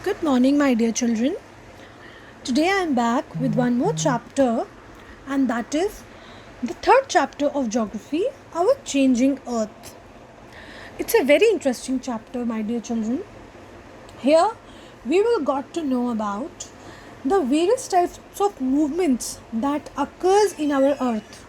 Good morning, my dear children. Today I am back with one more chapter, and that is the third chapter of Geography, Our Changing Earth. It's a very interesting chapter, my dear children. Here we will got to know about the various types of movements that occurs in our earth.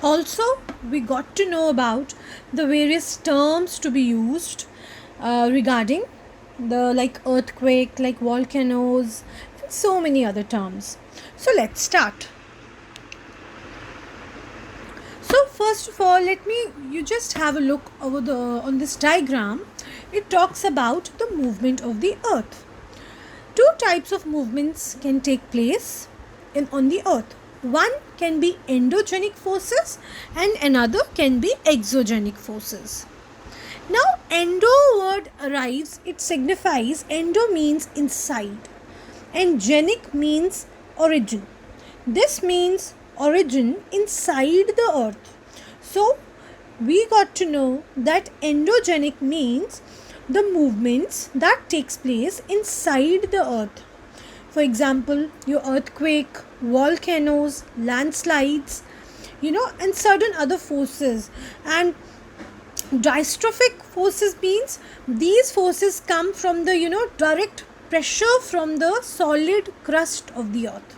Also, we got to know about the various terms to be used regarding the like earthquake, like volcanoes, and so many other terms. So let's start. So first of all, you just have a look over on this diagram. It talks about the movement of the earth. Two types of movements can take place on the earth. One can be endogenic forces and another can be exogenic forces. Now, endo word arrives, it signifies, endo means inside and genic means origin. This means origin inside the earth. So, we got to know that endogenic means the movements that takes place inside the earth. For example, your earthquake, volcanoes, landslides, and certain other forces. And dystrophic forces means these forces come from the, direct pressure from the solid crust of the earth.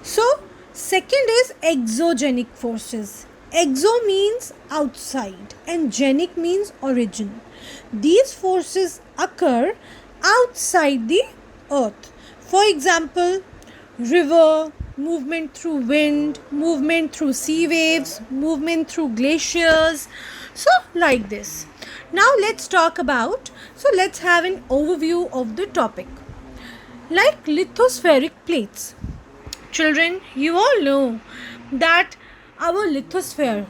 So, second is exogenic forces. Exo means outside and genic means origin. These forces occur outside the earth. For example, river, movement through wind, movement through sea waves, movement through glaciers. So, like this. Now, let's have an overview of the topic. Like lithospheric plates. Children, you all know that our lithosphere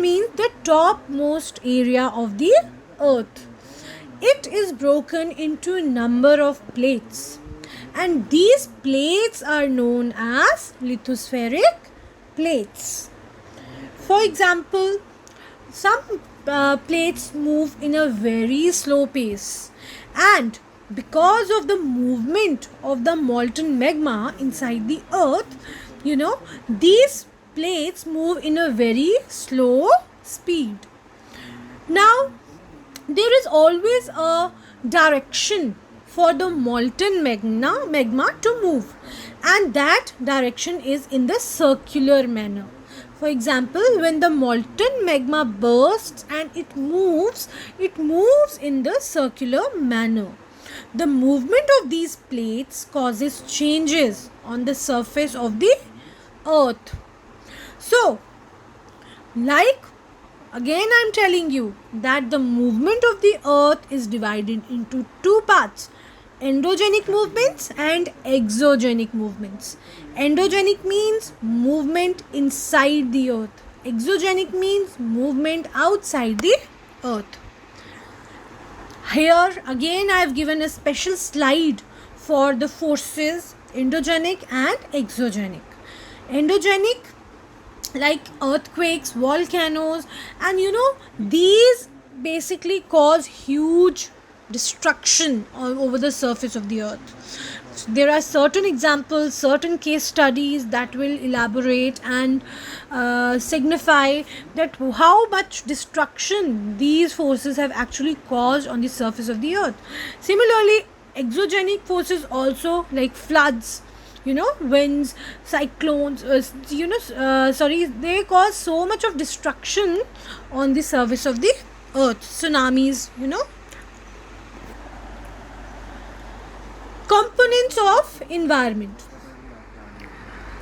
means the topmost area of the earth. It is broken into a number of plates. And these plates are known as lithospheric plates. For example, some plates move in a very slow pace, and because of the movement of the molten magma inside the earth, these plates move in a very slow speed. Now, there is always a direction for the molten magma to move, and that direction is in the circular manner. For example, when the molten magma bursts and it moves in the circular manner. The movement of these plates causes changes on the surface of the earth. So, again I am telling you that the movement of the earth is divided into two parts: endogenic movements and exogenic movements. Endogenic means movement inside the earth. Exogenic means movement outside the earth. Here again I have given a special slide for the forces endogenic and exogenic. Endogenic, like earthquakes, volcanoes, and these basically cause huge destruction over the surface of the earth. There are certain examples, certain case studies that will elaborate and signify that how much destruction these forces have actually caused on the surface of the earth. Similarly, exogenic forces also, like floods, winds, cyclones, they cause so much of destruction on the surface of the earth. Tsunamis, Components of environment.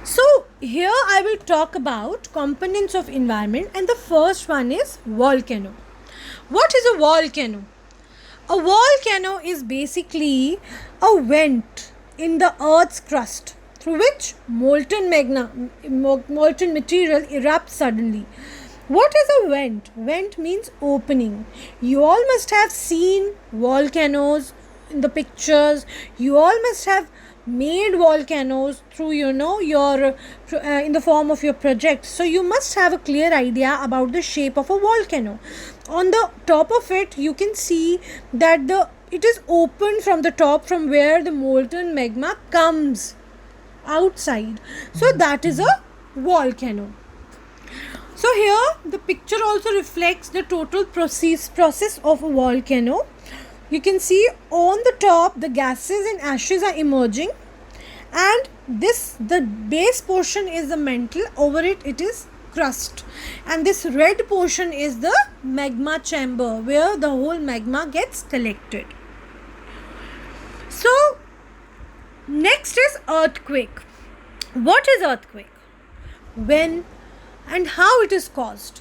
So here I will talk about components of environment, and the first one is volcano. What is a volcano? A volcano is basically a vent in the earth's crust through which molten material erupts suddenly. What is a vent? Vent means opening. You all must have seen volcanoes in the pictures. You all must have made volcanoes through your in the form of your project, so you must have a clear idea about the shape of a volcano. On the top of it, you can see that it is open from the top, from where the molten magma comes outside. So that is a volcano. So here the picture also reflects the total process of a volcano. You can see on the top the gases and ashes are emerging, and the base portion is the mantle. Over it is crust, and this red portion is the magma chamber where the whole magma gets collected. So next is earthquake. What is earthquake? When and how it is caused?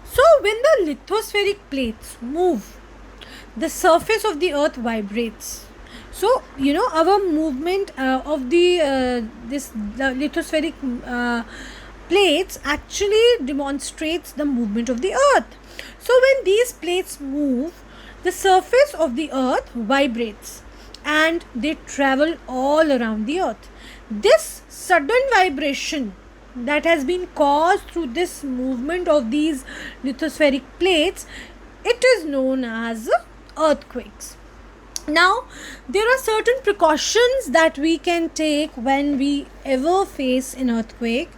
So when the lithospheric plates move, the surface of the earth vibrates. So our movement of the lithospheric plates actually demonstrates the movement of the earth. So when these plates move, the surface of the earth vibrates and they travel all around the earth. This sudden vibration that has been caused through this movement of these lithospheric plates, it is known as earthquakes. Now, there are certain precautions that we can take when we ever face an earthquake,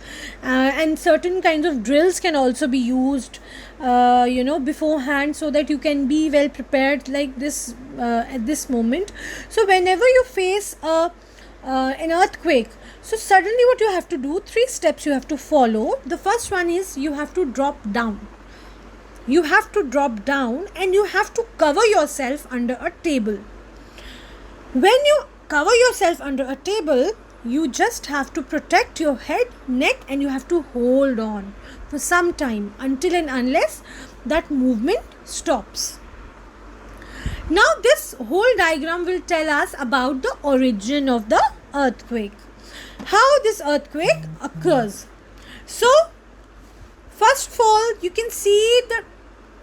and certain kinds of drills can also be used beforehand, so that you can be well prepared like this at this moment. So whenever you face an earthquake, so suddenly what you have to do, 3 steps you have to follow. The first one is you have to drop down. You have to drop down and you have to cover yourself under a table. When you cover yourself under a table, you just have to protect your head, neck, and you have to hold on for some time until and unless that movement stops. Now this whole diagram will tell us about the origin of the earthquake, how this earthquake occurs. So first of all, you can see the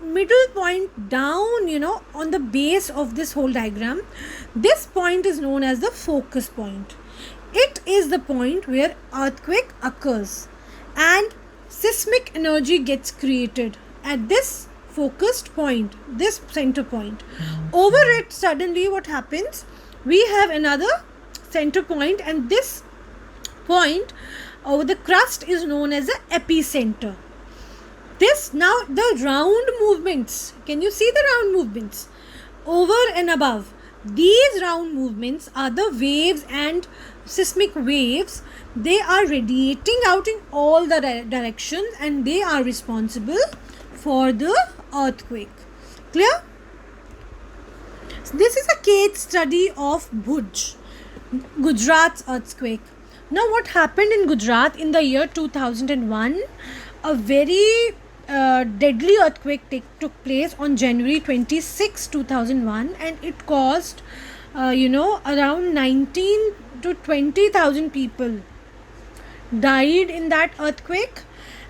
middle point down on the base of this whole diagram. This point is known as the focus point. It is the point where earthquake occurs and seismic energy gets created at this focused point, this center point. Over it, suddenly what happens, we have another center point, and this point over the crust is known as the epicenter. This now the round movements, can you see the round movements over and above? These round movements are the waves and seismic waves. They are radiating out in all the directions and they are responsible for the earthquake. Clear? This is a case study of Bhuj, Gujarat's earthquake. Now what happened in Gujarat in the year 2001? A very deadly earthquake took place on January 26, 2001, and it caused around 19 to 20,000 people died in that earthquake,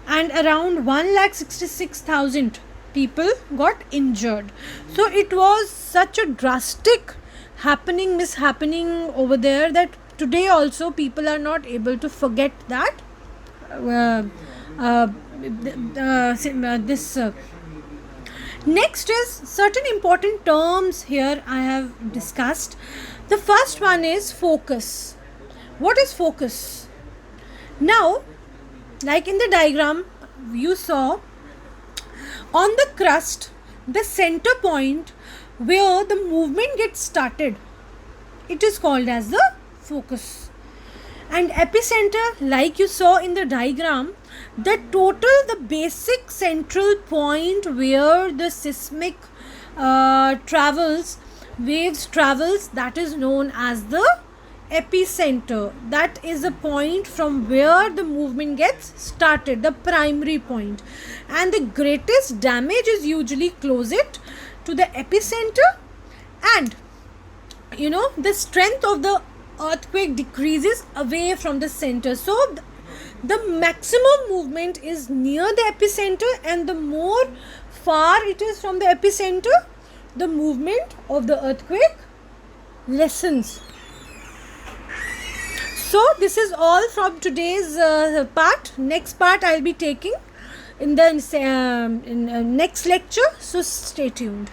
and around 1,66,000 people got injured. So it was such a drastic mishappening over there that today also people are not able to forget that. Next is certain important terms here I have discussed. The first one is focus. What is focus? Now, like in the diagram you saw, on the crust, the center point where the movement gets started, it is called as the focus. And epicenter, like you saw in the diagram, the basic central point where the seismic waves travels, that is known as the epicenter. That is the point from where the movement gets started, the primary point. And the greatest damage is usually closest to the epicenter, and the strength of the earthquake decreases away from the center. So the maximum movement is near the epicenter, and the more far it is from the epicenter, the movement of the earthquake lessens. So this is all from today's part. Next part I'll be taking in the next lecture. So stay tuned.